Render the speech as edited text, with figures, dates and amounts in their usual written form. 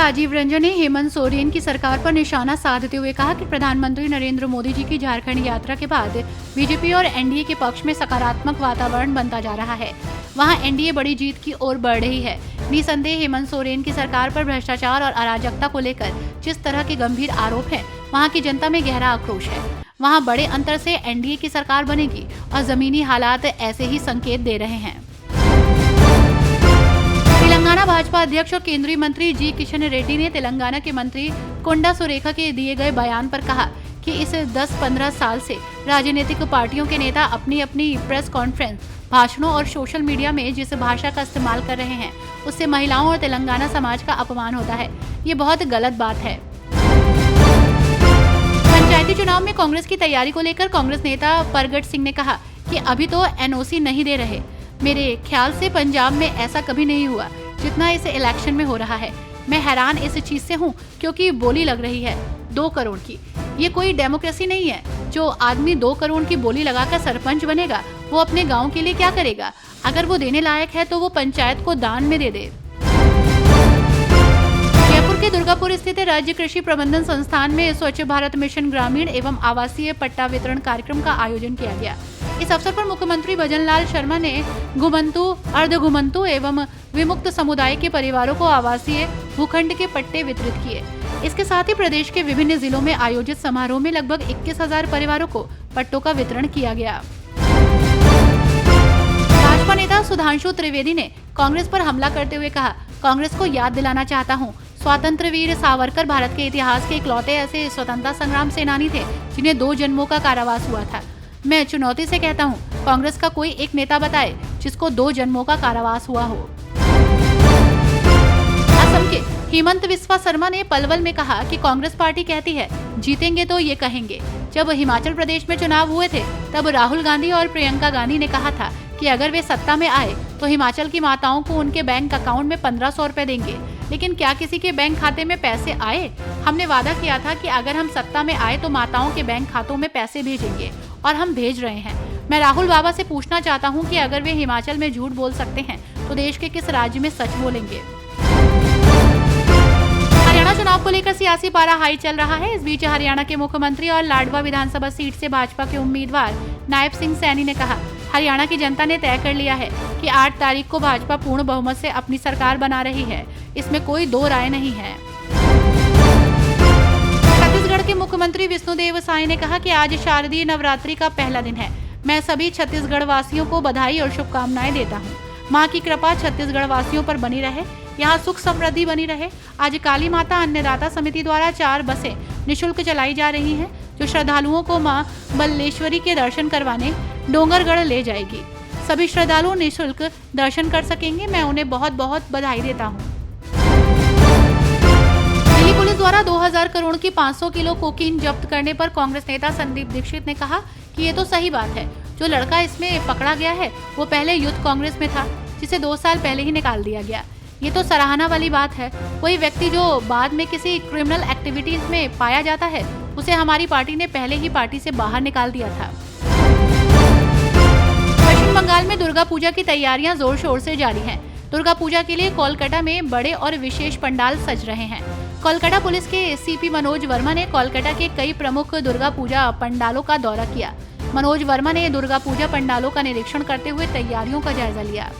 राजीव रंजन ने हेमंत सोरेन की सरकार पर निशाना साधते हुए कहा कि प्रधानमंत्री नरेंद्र मोदी जी की झारखंड यात्रा के बाद बीजेपी और एनडीए के पक्ष में सकारात्मक वातावरण बनता जा रहा है। वहां एनडीए बड़ी जीत की ओर बढ़ रही है। निसंदेह हेमंत सोरेन की सरकार पर भ्रष्टाचार और अराजकता को लेकर जिस तरह के गंभीर आरोप हैं, वहां की जनता में गहरा आक्रोश है। वहां बड़े अंतर से एनडीए की सरकार बनेगी और जमीनी हालात ऐसे ही संकेत दे रहे हैं। तेलंगाना भाजपा अध्यक्ष और केंद्रीय मंत्री जी किशन रेड्डी ने तेलंगाना के मंत्री कोंडा सुरेखा के दिए गए बयान पर कहा कि इस 10-15 साल से राजनीतिक पार्टियों के नेता अपनी अपनी प्रेस कॉन्फ्रेंस, भाषणों और सोशल मीडिया में जिस भाषा का इस्तेमाल कर रहे हैं, उससे महिलाओं और तेलंगाना समाज का अपमान होता है। ये बहुत गलत बात है। पंचायती चुनाव में कांग्रेस की तैयारी को लेकर कांग्रेस नेता परगट सिंह ने कहा कि अभी तो एनओसी नहीं दे रहे। मेरे ख्याल से पंजाब में ऐसा कभी नहीं हुआ जितना इस इलेक्शन में हो रहा है। मैं हैरान इस चीज से हूँ क्योंकि बोली लग रही है 2 करोड़ की। ये कोई डेमोक्रेसी नहीं है। जो आदमी 2 करोड़ की बोली लगाकर सरपंच बनेगा, वो अपने गांव के लिए क्या करेगा? अगर वो देने लायक है तो वो पंचायत को दान में दे दे। जयपुर के दुर्गापुर स्थित राज्य कृषि प्रबंधन संस्थान में स्वच्छ भारत मिशन ग्रामीण एवं आवासीय पट्टा वितरण कार्यक्रम का आयोजन किया गया। इस अवसर पर मुख्यमंत्री भजनलाल शर्मा ने घुमंतु, अर्ध घुमंतु एवं विमुक्त समुदाय के परिवारों को आवासीय भूखंड के पट्टे वितरित किए। इसके साथ ही प्रदेश के विभिन्न जिलों में आयोजित समारोह में लगभग 21,000 परिवारों को पट्टों का वितरण किया गया। भाजपा नेता सुधांशु त्रिवेदी ने कांग्रेस पर हमला करते हुए कहा, कांग्रेस को याद दिलाना चाहता हूँ, स्वतंत्र वीर सावरकर भारत के इतिहास के इकलौते ऐसे स्वतंत्रता संग्राम सेनानी थे जिन्हें 2 जन्मों का कारावास हुआ था। मैं चुनौती से कहता हूँ, कांग्रेस का कोई एक नेता बताए जिसको 2 जन्मों का कारावास हुआ हो। असम के हेमंत बिस्वा शर्मा ने पलवल में कहा कि कांग्रेस पार्टी कहती है जीतेंगे तो ये कहेंगे। जब हिमाचल प्रदेश में चुनाव हुए थे तब राहुल गांधी और प्रियंका गांधी ने कहा था कि अगर वे सत्ता में आए तो हिमाचल की माताओं को उनके बैंक अकाउंट में 1500 रुपए देंगे। लेकिन क्या किसी के बैंक खाते में पैसे आए? हमने वादा किया था कि अगर हम सत्ता में आए तो माताओं के बैंक खातों में पैसे भेजेंगे और हम भेज रहे हैं। मैं राहुल बाबा से पूछना चाहता हूं कि अगर वे हिमाचल में झूठ बोल सकते हैं तो देश के किस राज्य में सच बोलेंगे? हरियाणा चुनाव को लेकर सियासी पारा हाई चल रहा है। इस बीच हरियाणा के मुख्यमंत्री और लाडवा विधानसभा सीट से भाजपा के उम्मीदवार नायब सिंह सैनी ने कहा, हरियाणा की जनता ने तय कर लिया है कि 8 तारीख को भाजपा पूर्ण बहुमत से अपनी सरकार बना रही है। इसमें कोई 2 राय नहीं है। छत्तीसगढ़ के मुख्यमंत्री विष्णुदेव साय ने कहा कि आज शारदीय नवरात्रि का पहला दिन है। मैं सभी छत्तीसगढ़ वासियों को बधाई और शुभकामनाएं देता हूं। मां की कृपा छत्तीसगढ़ वासियों पर बनी रहे, यहां सुख समृद्धि बनी रहे। आज काली माता अन्नदाता समिति द्वारा 4 बसें निःशुल्क चलाई जा रही हैं, जो श्रद्धालुओं को मां बल्लेश्वरी के दर्शन करवाने डोंगरगढ़ ले जाएगी। सभी श्रद्धालु निःशुल्क दर्शन कर सकेंगे। मैं उन्हें बहुत बहुत बधाई देता हूँ। दिल्ली पुलिस द्वारा 2000 करोड़ की 500 किलो कोकीन जब्त करने पर कांग्रेस नेता संदीप दीक्षित ने कहा कि ये तो सही बात है। जो लड़का इसमें पकड़ा गया है वो पहले यूथ कांग्रेस में था, जिसे 2 साल पहले ही निकाल दिया गया। ये तो सराहना वाली बात है। कोई व्यक्ति जो बाद में किसी क्रिमिनल एक्टिविटीज में पाया जाता है, उसे हमारी पार्टी ने पहले ही पार्टी से बाहर निकाल दिया था। पश्चिम बंगाल में दुर्गा पूजा की तैयारियां जोर शोर से जारी हैं। दुर्गा पूजा के लिए कोलकाता में बड़े और विशेष पंडाल सज रहे हैं। कोलकाता पुलिस के सीपी मनोज वर्मा ने कोलकाता के कई प्रमुख दुर्गा पूजा पंडालों का दौरा किया। मनोज वर्मा ने दुर्गा पूजा पंडालों का निरीक्षण करते हुए तैयारियों का जायजा लिया।